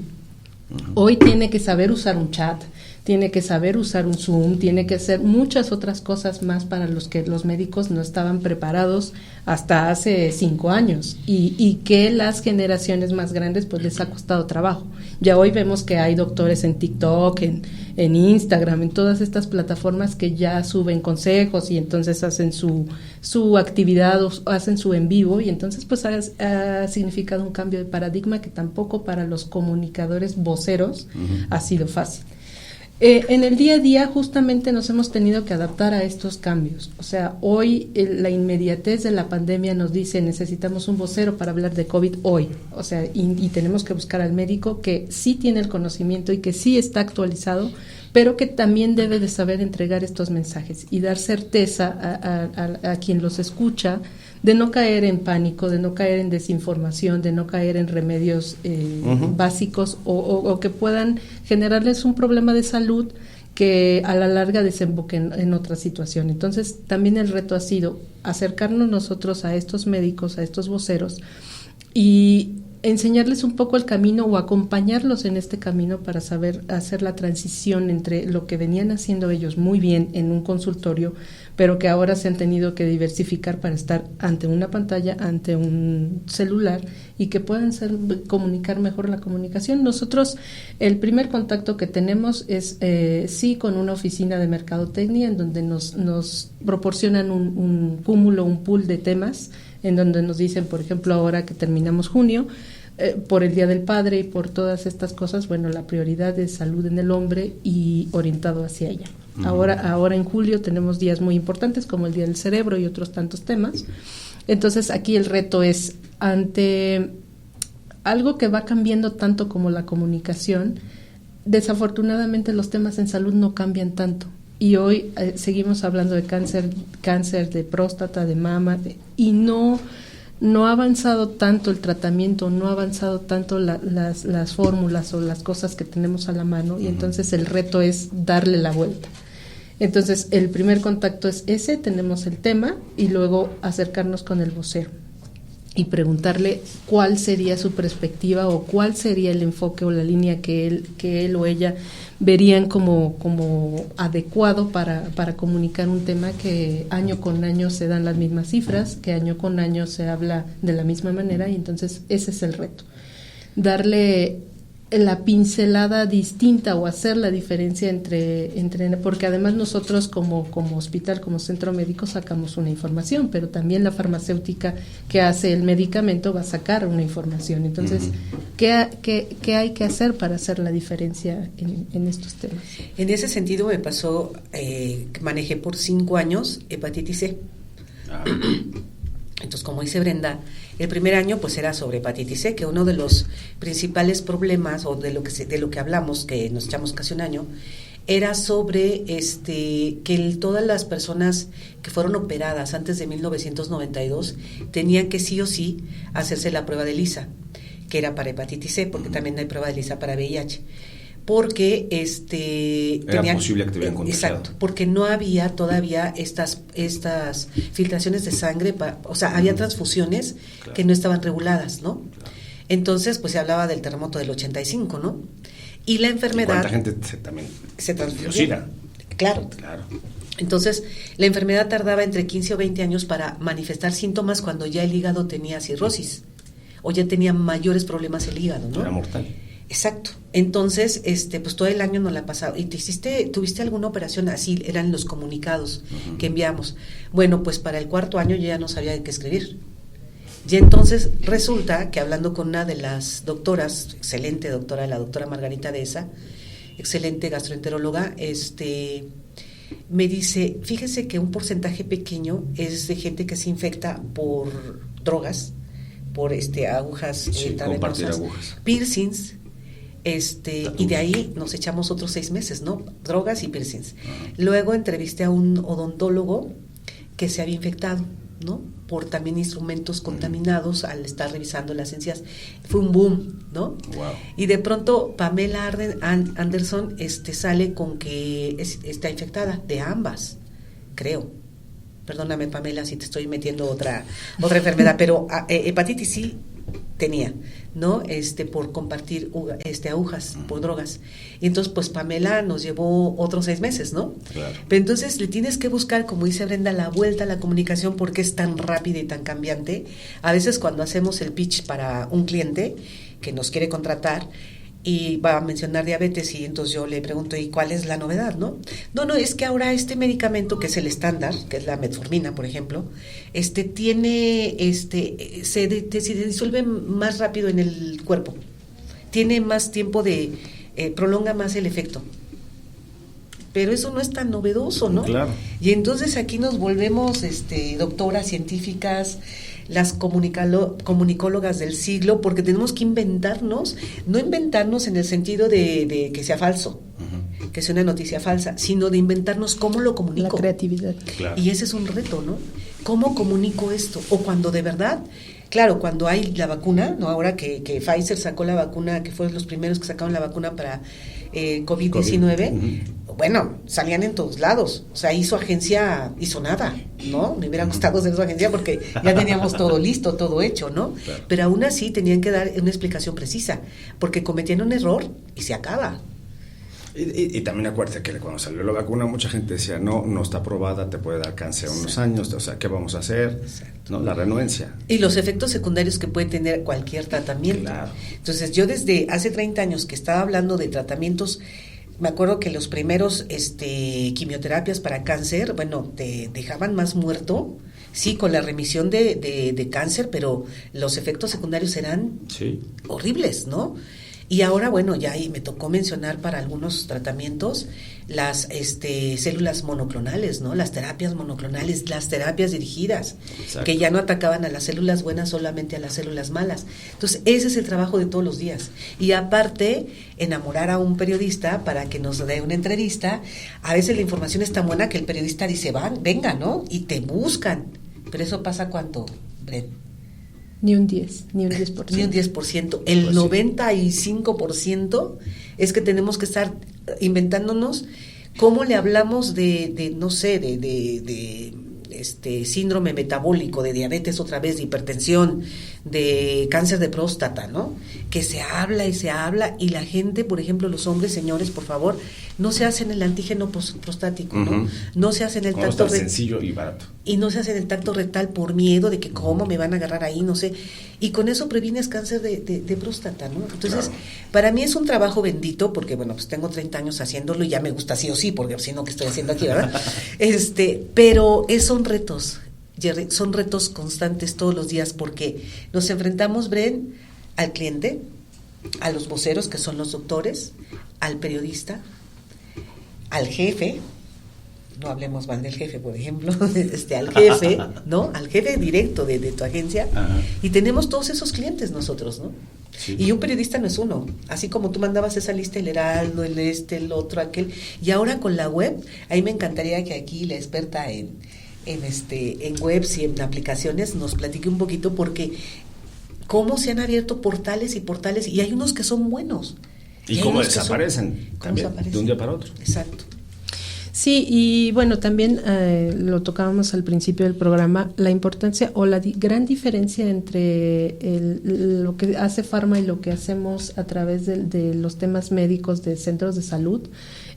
Hoy tiene que saber usar un chat, tiene que saber usar un Zoom, tiene que hacer muchas otras cosas más para los que los médicos no estaban preparados hasta hace 5 años y que las generaciones más grandes pues les ha costado trabajo. Ya hoy vemos que hay doctores en TikTok, en Instagram, en todas estas plataformas que ya suben consejos y entonces hacen su actividad o hacen su en vivo, y entonces pues ha significado un cambio de paradigma que tampoco para los comunicadores voceros ha sido fácil. En el día a día justamente nos hemos tenido que adaptar a estos cambios. O sea, hoy la inmediatez de la pandemia nos dice necesitamos un vocero para hablar de COVID hoy. O sea, y tenemos que buscar al médico que sí tiene el conocimiento y que sí está actualizado, pero que también debe de saber entregar estos mensajes y dar certeza a quien los escucha, de no caer en pánico, de no caer en desinformación, de no caer en remedios básicos o que puedan generarles un problema de salud que a la larga desemboque en otra situación. Entonces, también el reto ha sido acercarnos nosotros a estos médicos, a estos voceros, y enseñarles un poco el camino o acompañarlos en este camino para saber hacer la transición entre lo que venían haciendo ellos muy bien en un consultorio, pero que ahora se han tenido que diversificar para estar ante una pantalla, ante un celular, y que puedan comunicar mejor la comunicación. Nosotros, el primer contacto que tenemos es sí con una oficina de mercadotecnia en donde nos proporcionan un cúmulo, un pool de temas, en donde nos dicen, por ejemplo, ahora que terminamos junio, por el Día del Padre y por todas estas cosas, bueno, la prioridad es salud en el hombre y orientado hacia ella. Ahora en julio tenemos días muy importantes como el Día del Cerebro y otros tantos temas. Entonces aquí el reto es, ante algo que va cambiando tanto como la comunicación, desafortunadamente los temas en salud no cambian tanto. Y hoy seguimos hablando de cáncer de próstata, de mama, y no ha avanzado tanto el tratamiento, no ha avanzado tanto las fórmulas o las cosas que tenemos a la mano, y entonces el reto es darle la vuelta. Entonces el primer contacto es ese, tenemos el tema, y luego acercarnos con el vocero y preguntarle cuál sería su perspectiva o cuál sería el enfoque o la línea que él o ella verían como adecuado para comunicar un tema que año con año se dan las mismas cifras, que año con año se habla de la misma manera, y entonces ese es el reto. Darle la pincelada distinta o hacer la diferencia entre porque además nosotros como hospital, como centro médico, sacamos una información, pero también la farmacéutica que hace el medicamento va a sacar una información. Entonces, ¿qué hay que hacer para hacer la diferencia en estos temas? En ese sentido me pasó, manejé por 5 años hepatitis C. Entonces, como dice Brenda, el primer año pues era sobre hepatitis C, que uno de los principales problemas o de lo que hablamos, que nos echamos casi un año, era sobre que todas las personas que fueron operadas antes de 1992 tenían que sí o sí hacerse la prueba de ELISA, que era para hepatitis C, porque también hay prueba de ELISA para VIH. Porque era posible que te hubieran contagiado. Exacto, porque no había todavía estas filtraciones de sangre, o sea, había transfusiones que no estaban reguladas, ¿no? Entonces, pues se hablaba del terremoto del 85, ¿no? Y la enfermedad... ¿Cuánta gente también se transfusió? Claro. Entonces, la enfermedad tardaba entre 15 o 20 años para manifestar síntomas cuando ya el hígado tenía cirrosis o ya tenía mayores problemas el hígado, ¿no? Era mortal. Exacto. Entonces, pues todo el año nos la pasaba. ¿Y tuviste alguna operación? Así eran los comunicados que enviamos. Bueno, pues para el 4º año yo ya no sabía de qué escribir. Y entonces resulta que hablando con una de las doctoras, excelente doctora, la doctora Margarita Deza, excelente gastroenteróloga, me dice, fíjese que un porcentaje pequeño es de gente que se infecta por drogas, por agujas intravenosas, piercings, y de ahí nos echamos otros 6 meses, ¿no? Drogas y piercings. Luego entrevisté a un odontólogo que se había infectado, ¿no? Por también instrumentos contaminados al estar revisando las encías. Fue un boom, ¿no? Wow. Y de pronto Pamela Anderson sale con que está infectada de ambas, creo. Perdóname, Pamela, si te estoy metiendo otra enfermedad, pero hepatitis sí tenía, ¿no? Por compartir agujas por drogas. Y entonces, pues Pamela nos llevó otros 6 meses, ¿no? Claro. Pero entonces le tienes que buscar, como dice Brenda, la vuelta a la comunicación porque es tan rápida y tan cambiante. A veces cuando hacemos el pitch para un cliente que nos quiere contratar y va a mencionar diabetes, y entonces yo le pregunto, ¿y cuál es la novedad, no? No, es que ahora este medicamento, que es el estándar, que es la metformina, por ejemplo, tiene, se disuelve más rápido en el cuerpo, tiene más tiempo prolonga más el efecto. Pero eso no es tan novedoso, ¿no? Claro. Y entonces aquí nos volvemos doctoras científicas, las comunicólogas del siglo, porque tenemos que inventarnos, no inventarnos en el sentido de que sea falso, uh-huh, que sea una noticia falsa, sino de inventarnos cómo lo comunico. La creatividad. Claro. Y ese es un reto, ¿no? ¿Cómo comunico esto? O cuando de verdad, claro, cuando hay la vacuna, ¿no? Ahora que Pfizer sacó la vacuna, que fueron los primeros que sacaron la vacuna para COVID-19, uh-huh, bueno, salían en todos lados, o sea, hizo nada, ¿no? Me hubiera gustado ser su agencia porque ya teníamos todo listo, todo hecho, ¿no? Claro. Pero aún así tenían que dar una explicación precisa, porque cometían un error y se acaba. Y también acuérdate que cuando salió la vacuna mucha gente decía, no está aprobada, te puede dar cáncer en unos años, o sea, ¿qué vamos a hacer? ¿No? La renuencia. Y los efectos secundarios que puede tener cualquier tratamiento. Claro. Entonces, yo desde hace 30 años que estaba hablando de tratamientos, me acuerdo que los primeros quimioterapias para cáncer, bueno, te dejaban más muerto, sí, con la remisión de cáncer, pero los efectos secundarios eran horribles, ¿no? Y ahora, bueno, ya ahí me tocó mencionar para algunos tratamientos las células monoclonales, ¿no? Las terapias monoclonales, las terapias dirigidas, exacto, que ya no atacaban a las células buenas, solamente a las células malas. Entonces, ese es el trabajo de todos los días. Y aparte, enamorar a un periodista para que nos dé una entrevista. A veces la información es tan buena que el periodista dice, venga, ¿no? Y te buscan. Pero eso pasa ¿cuánto, Bren? Ni un 10%. Ni un 10%. El 95% es que tenemos que estar inventándonos cómo le hablamos de no sé, de síndrome metabólico, de diabetes otra vez, de hipertensión, de cáncer de próstata, ¿no? Que se habla y la gente, por ejemplo, los hombres, señores, por favor, no se hacen el antígeno prostático, ¿no? Uh-huh. No se hacen el tacto sencillo y barato. Y no se hacen el tacto rectal por miedo de que cómo me van a agarrar ahí, no sé. Y con eso previenes cáncer de próstata, ¿no? Entonces, claro, para mí es un trabajo bendito porque, bueno, pues tengo 30 años haciéndolo y ya me gusta sí o sí, porque si no, ¿qué estoy haciendo aquí, verdad? Pero son retos, Jerry, son retos constantes todos los días porque nos enfrentamos, Bren, al cliente, a los voceros, que son los doctores, al periodista, al jefe, no hablemos mal del jefe, por ejemplo, al jefe, ¿no? Al jefe directo de tu agencia. Ajá. Y tenemos todos esos clientes nosotros, ¿no? Sí. Y un periodista no es uno, así como tú mandabas esa lista, el Heraldo, el otro, aquel, y ahora con la web, ahí me encantaría que aquí la experta en webs y en aplicaciones nos platique un poquito, porque cómo se han abierto portales y hay unos que son buenos. Y cómo desaparecen también, de un día para otro. Exacto. Sí, y bueno, también lo tocábamos al principio del programa, la importancia o la gran diferencia entre lo que hace Pharma y lo que hacemos a través de los temas médicos de centros de salud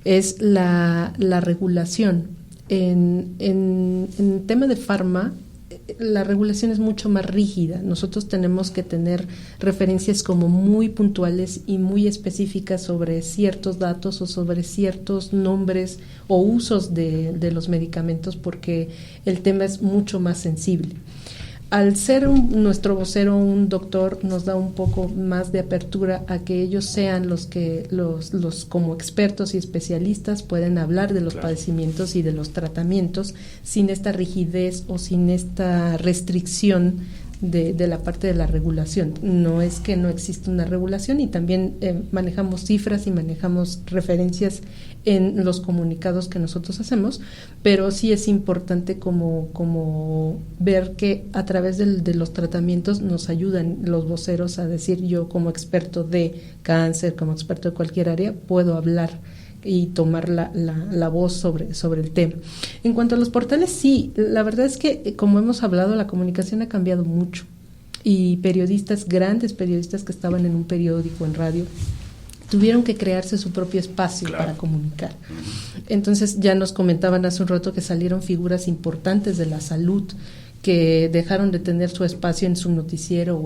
es la regulación. En tema de Pharma, la regulación es mucho más rígida. Nosotros tenemos que tener referencias como muy puntuales y muy específicas sobre ciertos datos o sobre ciertos nombres o usos de los medicamentos, porque el tema es mucho más sensible. Al ser nuestro vocero un doctor, nos da un poco más de apertura a que ellos sean los que los como expertos y especialistas pueden hablar de los padecimientos y de los tratamientos sin esta rigidez o sin esta restricción de la parte de la regulación. No es que no existe una regulación, y también manejamos cifras y manejamos referencias en los comunicados que nosotros hacemos, pero sí es importante como ver que a través de los tratamientos nos ayudan los voceros a decir, yo como experto de cáncer, como experto de cualquier área, puedo hablar y tomar la voz sobre el tema. En cuanto a los portales, sí, la verdad es que, como hemos hablado, la comunicación ha cambiado mucho. y periodistas, grandes periodistas que estaban en un periódico, en radio, tuvieron que crearse su propio espacio para comunicar. Entonces ya nos comentaban hace un rato que salieron figuras importantes de la salud que dejaron de tener su espacio en su noticiero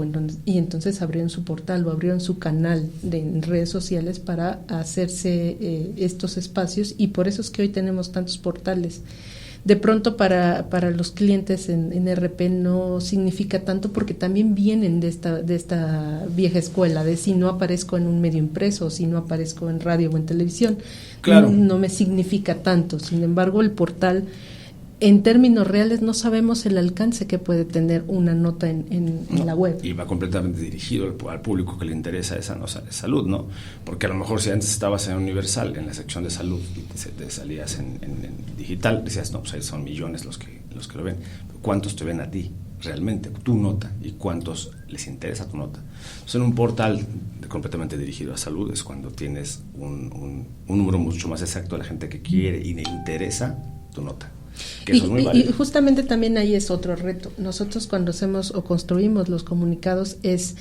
y entonces abrieron su portal o abrieron su canal en redes sociales para hacerse estos espacios, y por eso es que hoy tenemos tantos portales. De pronto para los clientes en RP no significa tanto, porque también vienen de esta vieja escuela de si no aparezco en un medio impreso, si no aparezco en radio o en televisión, no me significa tanto. Sin embargo, el portal, en términos reales, no sabemos el alcance que puede tener una nota en la web. Y va completamente dirigido al público que le interesa esa salud, ¿no? Porque a lo mejor si antes estabas en Universal, en la sección de salud, y te salías en digital, decías, no, pues ahí son millones los que lo ven. Pero ¿cuántos te ven a ti realmente, tu nota? ¿Y cuántos les interesa tu nota? Entonces, en un portal completamente dirigido a salud es cuando tienes un número mucho más exacto de la gente que quiere y le interesa tu nota. Y justamente también ahí es otro reto. Nosotros cuando hacemos o construimos los comunicados es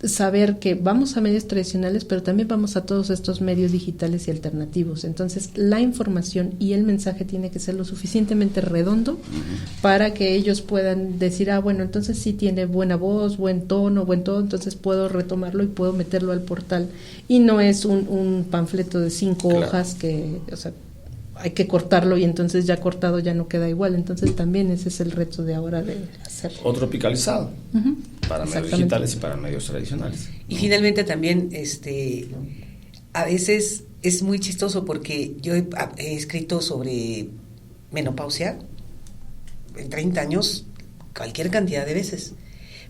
saber que vamos a medios tradicionales, pero también vamos a todos estos medios digitales y alternativos. Entonces la información y el mensaje tiene que ser lo suficientemente redondo para que ellos puedan decir, bueno, entonces sí tiene buena voz, buen tono, buen todo, entonces puedo retomarlo y puedo meterlo al portal. Y no es un panfleto de 5 hojas que, o sea, hay que cortarlo y entonces ya cortado ya no queda igual. Entonces también ese es el reto de ahora de hacer. O tropicalizado para medios digitales y para medios tradicionales. Y finalmente también a veces es muy chistoso porque yo he escrito sobre menopausia en 30 años cualquier cantidad de veces,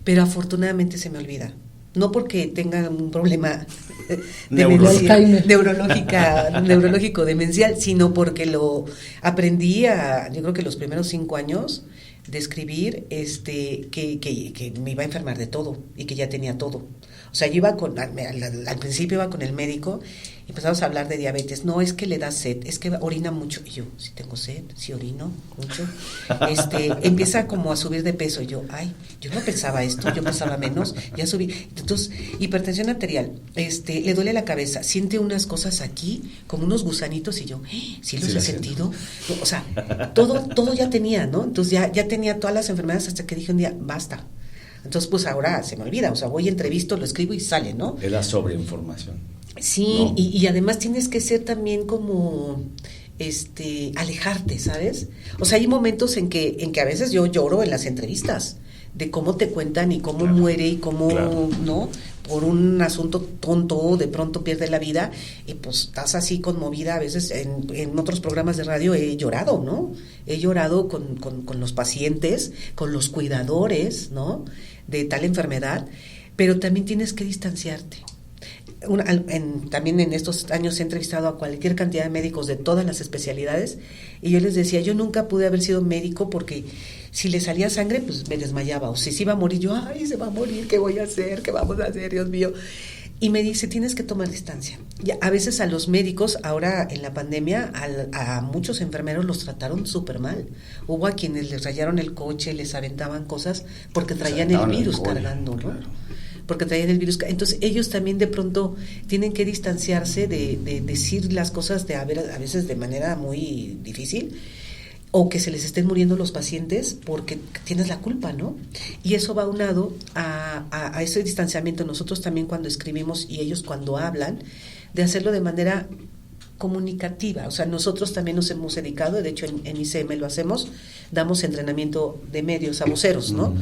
pero afortunadamente se me olvida. No porque tenga un problema neurológico demencial, sino porque lo aprendí yo creo que los primeros 5 años de escribir, que me iba a enfermar de todo y que ya tenía todo. O sea, yo iba al principio iba con el médico y empezamos a hablar de diabetes. No, es que le da sed, es que orina mucho. Y yo, sí tengo sed, sí orino mucho. Empieza como a subir de peso. Y yo no pensaba esto, yo pensaba menos, ya subí. Entonces, hipertensión arterial, le duele la cabeza, siente unas cosas aquí, como unos gusanitos. Y yo, ¿sí los he sentido? No, o sea, todo ya tenía, ¿no? Entonces ya tenía todas las enfermedades hasta que dije un día, basta. Entonces, pues ahora se me olvida, o sea, voy, entrevisto, lo escribo y sale, ¿no? Es la sobreinformación. Sí, ¿no? Y además tienes que ser también como, alejarte, ¿sabes? O sea, hay momentos en que a veces yo lloro en las entrevistas, de cómo te cuentan y cómo muere y cómo, ¿no? Por un asunto tonto, de pronto pierde la vida y pues estás así conmovida. A veces en otros programas de radio he llorado, ¿no? He llorado con los pacientes, con los cuidadores, ¿no? De tal enfermedad, pero también tienes que distanciarte. También en estos años he entrevistado a cualquier cantidad de médicos de todas las especialidades y yo les decía, yo nunca pude haber sido médico porque si le salía sangre, pues me desmayaba, o si se iba a morir, yo, se va a morir, ¿qué voy a hacer? ¿Qué vamos a hacer, Dios mío? Y me dice, tienes que tomar distancia. Y a veces a los médicos, ahora en la pandemia, a muchos enfermeros los trataron súper mal. Hubo a quienes les rayaron el coche, les aventaban cosas porque traían el virus cargando, ¿no? Claro. Porque traían el virus. Entonces ellos también de pronto tienen que distanciarse de decir las cosas a veces de manera muy difícil, o que se les estén muriendo los pacientes porque tienes la culpa, ¿no? Y eso va aunado a ese distanciamiento. Nosotros también cuando escribimos y ellos cuando hablan, de hacerlo de manera comunicativa. O sea, nosotros también nos hemos dedicado, de hecho en ICM lo hacemos, damos entrenamiento de medios a voceros, ¿no?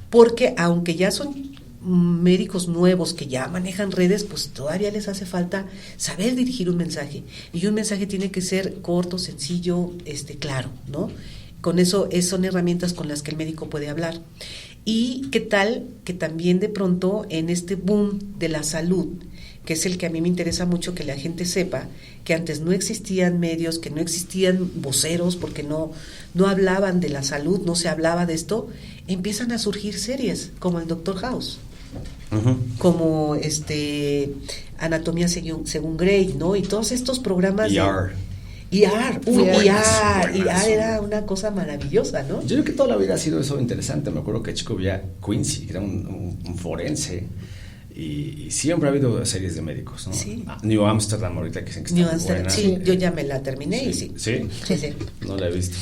Porque aunque ya son médicos nuevos que ya manejan redes, pues todavía les hace falta saber dirigir un mensaje, y un mensaje tiene que ser corto, sencillo, claro, ¿no? Con eso son herramientas con las que el médico puede hablar. Y qué tal que también de pronto en este boom de la salud, que es el que a mí me interesa mucho que la gente sepa, que antes no existían medios, que no existían voceros, porque no hablaban de la salud, no se hablaba de esto, empiezan a surgir series como el Dr. House, como Anatomía según Grey, ¿no? Y todos estos programas IAR era una cosa maravillosa, ¿no? Yo creo que toda la vida ha sido eso interesante. Me acuerdo que chico veía Quincy, que era un forense, y siempre ha habido series de médicos, ¿no? Sí. New Amsterdam, ahorita que dicen que está muy buena. Sí, yo ya me la terminé sí. y sí. ¿Sí? Sí. No la he visto.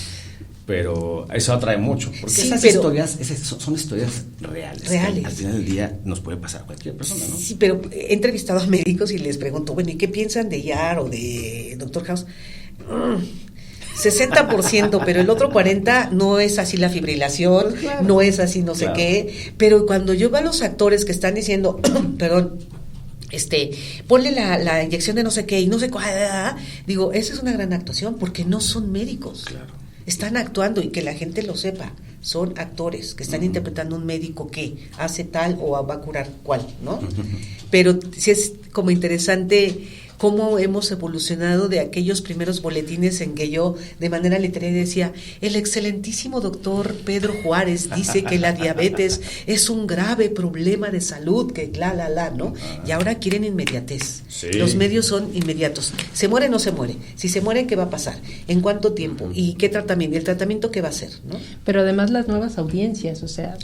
Pero eso atrae mucho, porque sí, historias son historias reales. Reales. Al final del día nos puede pasar a cualquier persona, ¿no? Sí, pero he entrevistado a médicos y les pregunto, bueno, ¿y qué piensan de IAR o de Dr. House? 60%, pero el otro 40% no es así la fibrilación, claro. No es así no sé claro. Qué, pero cuando yo veo a los actores que están diciendo, perdón, ponle la inyección de no sé qué y no sé cuál, digo, esa es una gran actuación porque no son médicos. Claro. Están actuando y que la gente lo sepa, son actores que están interpretando un médico que hace tal o va a curar cual, ¿no? Pero sí es como interesante cómo hemos evolucionado de aquellos primeros boletines en que yo de manera literaria decía, el excelentísimo doctor Pedro Juárez dice que la diabetes es un grave problema de salud, que ¿no? Y ahora quieren inmediatez. Sí. Los medios son inmediatos. ¿Se muere o no se muere? Si se muere, ¿qué va a pasar? ¿En cuánto tiempo? ¿Y qué tratamiento? ¿Y el tratamiento qué va a ser? ¿No? Pero además las nuevas audiencias, o sea,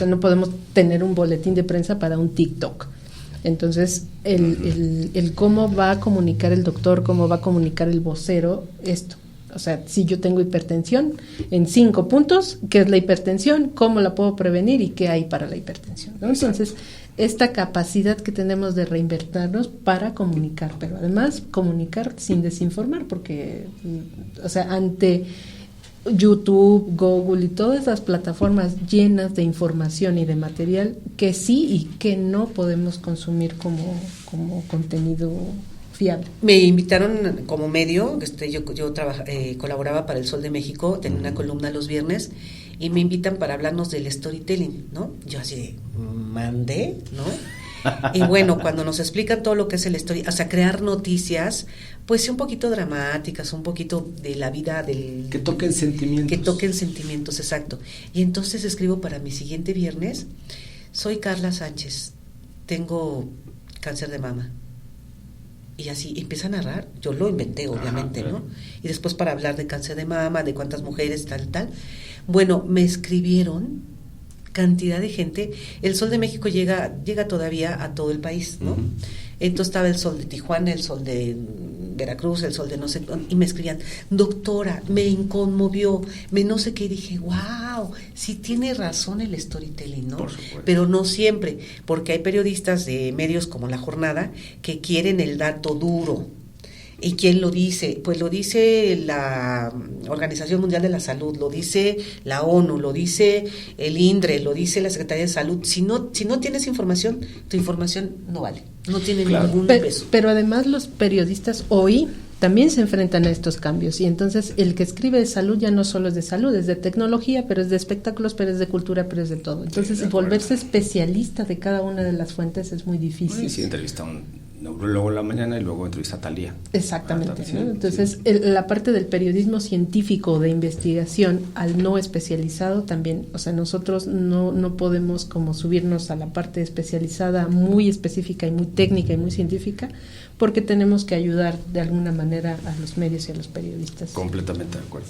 no podemos tener un boletín de prensa para un TikTok. Entonces, el cómo va a comunicar el doctor, cómo va a comunicar el vocero, esto. O sea, si yo tengo hipertensión, en 5 puntos, ¿qué es la hipertensión? ¿Cómo la puedo prevenir? ¿Y qué hay para la hipertensión? ¿No? Entonces, esta capacidad que tenemos de reinvertirnos para comunicar, pero además comunicar sin desinformar, porque, o sea, ante YouTube, Google y todas las plataformas llenas de información y de material que sí y que no podemos consumir como contenido fiable. Me invitaron como medio, yo colaboraba para El Sol de México, tenía una columna los viernes y me invitan para hablarnos del storytelling, ¿no? Yo así de, mandé, ¿no? Y bueno, cuando nos explican todo lo que es el storytelling, o sea, crear noticias, pues sí, un poquito dramáticas, un poquito de la vida del... Que toquen sentimientos. Que toquen sentimientos, exacto. Y entonces escribo para mi siguiente viernes, soy Carla Sánchez, tengo cáncer de mama. Y así empieza a narrar, yo lo inventé obviamente, ¿no? Y después para hablar de cáncer de mama, de cuántas mujeres, tal. Bueno, me escribieron cantidad de gente. El Sol de México llega todavía a todo el país, ¿no? Entonces estaba el Sol de Tijuana, el Sol de Veracruz, el Sol de no sé, y me escribían, doctora, me conmovió, me no sé qué, y dije, wow, sí tiene razón el storytelling, ¿no? Por supuesto. Pero no siempre, porque hay periodistas de medios como La Jornada que quieren el dato duro. ¿Y quién lo dice? Pues lo dice la Organización Mundial de la Salud, lo dice la ONU, lo dice el INDRE, lo dice la Secretaría de Salud. Si no tienes información, tu información no vale, no tiene ningún peso. Pero además los periodistas hoy también se enfrentan a estos cambios y entonces el que escribe de salud ya no solo es de salud, es de tecnología, pero es de espectáculos, pero es de cultura, pero es de todo. Entonces volverse especialista de cada una de las fuentes es muy difícil. Sí, entrevista a un neurólogo en la mañana y luego entrevista a Talía. Exactamente, ¿no? Entonces la parte del periodismo científico de investigación al no especializado también, o sea, nosotros no podemos como subirnos a la parte especializada muy específica y muy técnica y muy científica, porque tenemos que ayudar de alguna manera a los medios y a los periodistas. Completamente de acuerdo.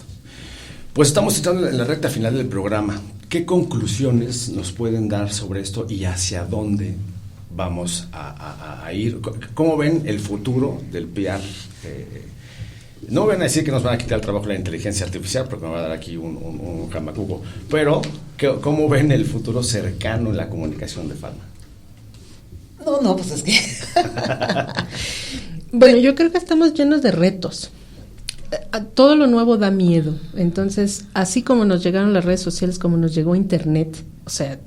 Pues estamos entrando en la recta final del programa. ¿Qué conclusiones nos pueden dar sobre esto y hacia dónde vamos a ir? ¿Cómo ven el futuro del PR? No van a decir que nos van a quitar el trabajo de la inteligencia artificial, porque me va a dar aquí un jamacuco, pero ¿cómo ven el futuro cercano en la comunicación de Falma? No, pues es que... Bueno, yo creo que estamos llenos de retos. Todo lo nuevo da miedo. Entonces, así como nos llegaron las redes sociales, como nos llegó Internet, o sea,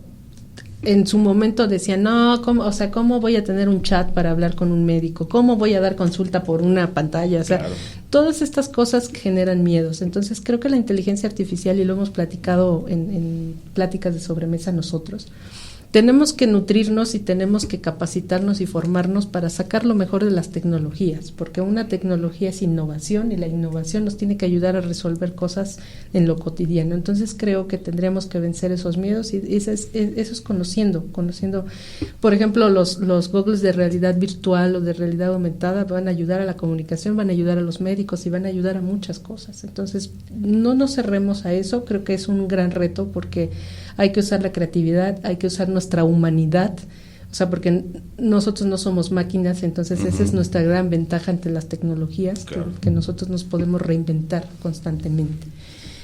en su momento decían, no, ¿cómo voy a tener un chat para hablar con un médico? ¿Cómo voy a dar consulta por una pantalla? O sea, claro. Todas estas cosas generan miedos. Entonces, creo que la inteligencia artificial, y lo hemos platicado en pláticas de sobremesa nosotros, tenemos que nutrirnos y tenemos que capacitarnos y formarnos para sacar lo mejor de las tecnologías, porque una tecnología es innovación y la innovación nos tiene que ayudar a resolver cosas en lo cotidiano. Entonces creo que tendríamos que vencer esos miedos y eso es conociendo. Por ejemplo, los goggles de realidad virtual o de realidad aumentada van a ayudar a la comunicación, van a ayudar a los médicos y van a ayudar a muchas cosas. Entonces no nos cerremos a eso, creo que es un gran reto porque hay que usar la creatividad, hay que usar nuestra humanidad, o sea, porque nosotros no somos máquinas, entonces esa es nuestra gran ventaja ante las tecnologías, claro, que nosotros nos podemos reinventar constantemente.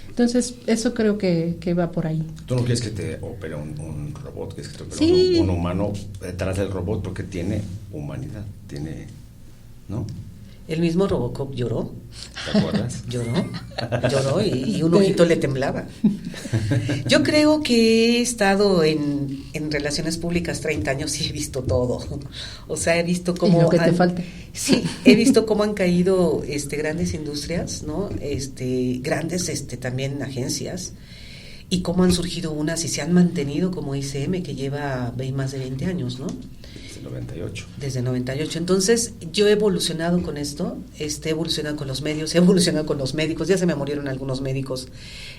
Entonces, eso creo que va por ahí. ¿Tú no quieres que te opere un robot, quieres que te opere un humano detrás del robot porque tiene humanidad, ¿no? El mismo Robocop lloró. ¿Te acuerdas? Lloró y un ojito le temblaba. Yo creo que he estado en relaciones públicas 30 años y he visto todo. O sea, he visto cómo... ¿Y lo que te falta? Sí, he visto cómo han caído grandes industrias, ¿no? Grandes también agencias, y cómo han surgido unas y se han mantenido, como ICM, que lleva más de 20 años, ¿no? Desde el 98. Entonces, yo he evolucionado con esto, he evolucionado con los medios, he evolucionado con los médicos, ya se me murieron algunos médicos,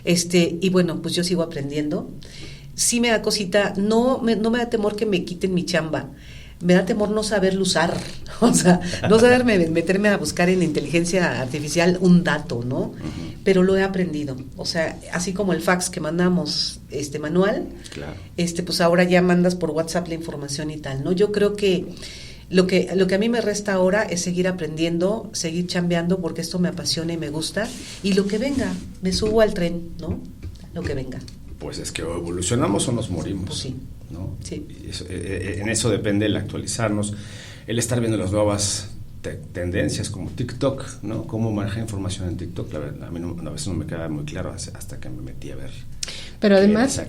y bueno, pues yo sigo aprendiendo. Sí me da cosita, no me da temor que me quiten mi chamba, me da temor no saberlo usar, o sea, no saberme meterme a buscar en inteligencia artificial un dato, ¿no? Uh-huh. Pero lo he aprendido, o sea, así como el fax que mandamos manual, claro, pues ahora ya mandas por WhatsApp la información y tal, ¿no? Yo creo que lo que a mí me resta ahora es seguir aprendiendo, seguir chambeando, porque esto me apasiona y me gusta, y lo que venga, me subo al tren, ¿no? Lo que venga. Pues es que o evolucionamos o nos morimos. Pues sí. ¿No? Sí. En eso depende el actualizarnos, el estar viendo las nuevas tendencias como TikTok, ¿no? Cómo manejar información en TikTok, la verdad, a mí a veces no me queda muy claro hasta que me metí a ver. Pero además,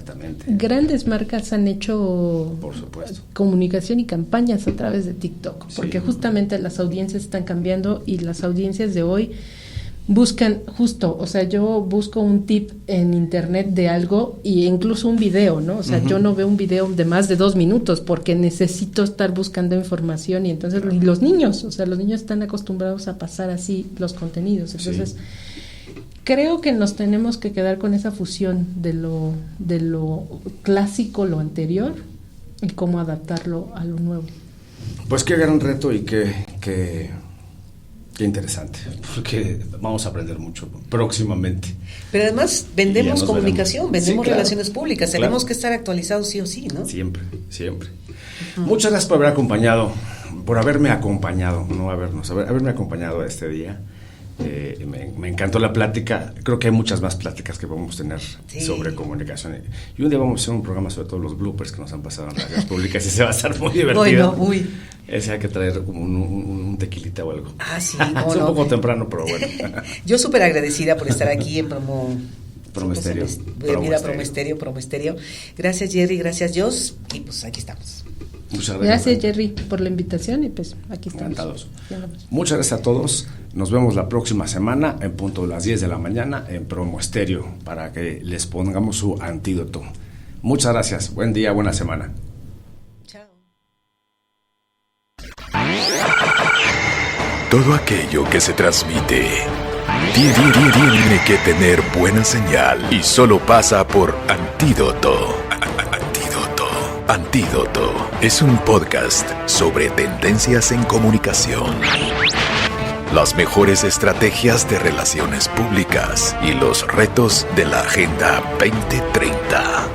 grandes marcas han hecho, por supuesto, comunicación y campañas a través de TikTok, porque justamente las audiencias están cambiando y las audiencias de hoy buscan o sea, yo busco un tip en internet de algo y incluso un video, ¿no? O sea, yo no veo un video de más de 2 minutos porque necesito estar buscando información y entonces y los niños están acostumbrados a pasar así los contenidos. Entonces, creo que nos tenemos que quedar con esa fusión de lo clásico, lo anterior, y cómo adaptarlo a lo nuevo. Pues qué gran reto y qué interesante, porque vamos a aprender mucho próximamente. Pero además vendemos comunicación, vendemos claro, relaciones públicas, tenemos que estar actualizados sí o sí, ¿no? Siempre. Muchas gracias por haberme acompañado a este día. Me encantó la plática. Creo que hay muchas más pláticas que podemos tener sobre comunicación. Y un día vamos a hacer un programa sobre todos los bloopers que nos han pasado en las redes públicas y se va a estar muy divertido. Bueno, Ese hay que traer como un tequilita o algo. Ah, sí. Es un poco temprano, pero bueno. Yo súper agradecida por estar aquí en Promesterio. Promesterio. Gracias, Jerry, gracias, Jos, y pues aquí estamos. Muchas gracias, Jerry, por la invitación y pues aquí estamos. Encantados. Muchas gracias a todos. Nos vemos la próxima semana en punto de las 10 de la mañana en Promo Estéreo para que les pongamos su antídoto. Muchas gracias. Buen día, buena semana. Chao. Todo aquello que se transmite tiene que tener buena señal y solo pasa por Antídoto. Antídoto es un podcast sobre tendencias en comunicación, las mejores estrategias de relaciones públicas y los retos de la Agenda 2030.